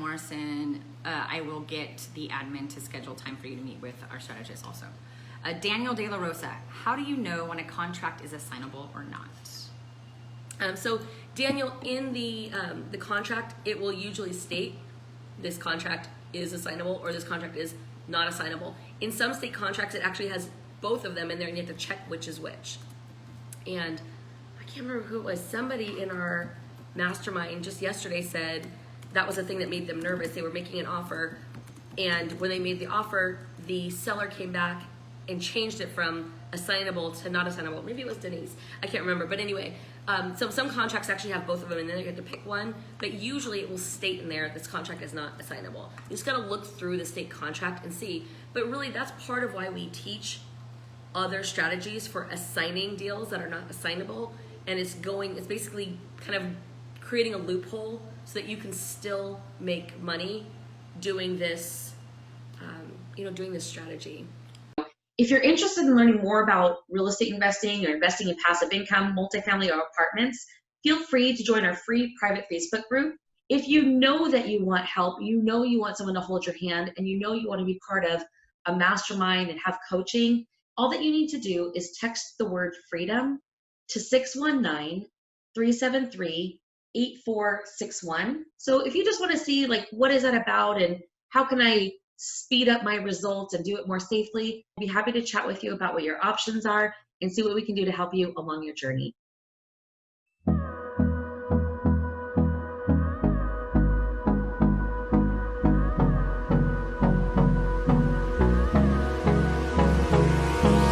Morrison, I will get the admin to schedule time for you to meet with our strategist also. Daniel De La Rosa, how do you know when a contract is assignable or not? So Daniel, in the contract, it will usually state this contract is assignable or this contract is not assignable. In some state contracts, it actually has both of them in there, and you have to check which is which. And I can't remember who it was. Somebody in our mastermind just yesterday said that was the thing that made them nervous. They were making an offer, and when they made the offer, the seller came back and changed it from assignable to not assignable. Maybe it was Denise. I can't remember. But anyway, so some contracts actually have both of them, and then you have to pick one. But usually it will state in there this contract is not assignable. You just got to look through the state contract and see. But really, that's part of why we teach other strategies for assigning deals that are not assignable. And it's basically kind of creating a loophole so that you can still make money doing this, doing this strategy. If you're interested in learning more about real estate investing or investing in passive income, multifamily, or apartments, feel free to join our free private Facebook group. If you know that you want help, you know you want someone to hold your hand, and you know you want to be part of a mastermind and have coaching, all that you need to do is text the word freedom to 619-373-8461. So if you just want to see what is that about and how can I speed up my results and do it more safely, I'd be happy to chat with you about what your options are and see what we can do to help you along your journey.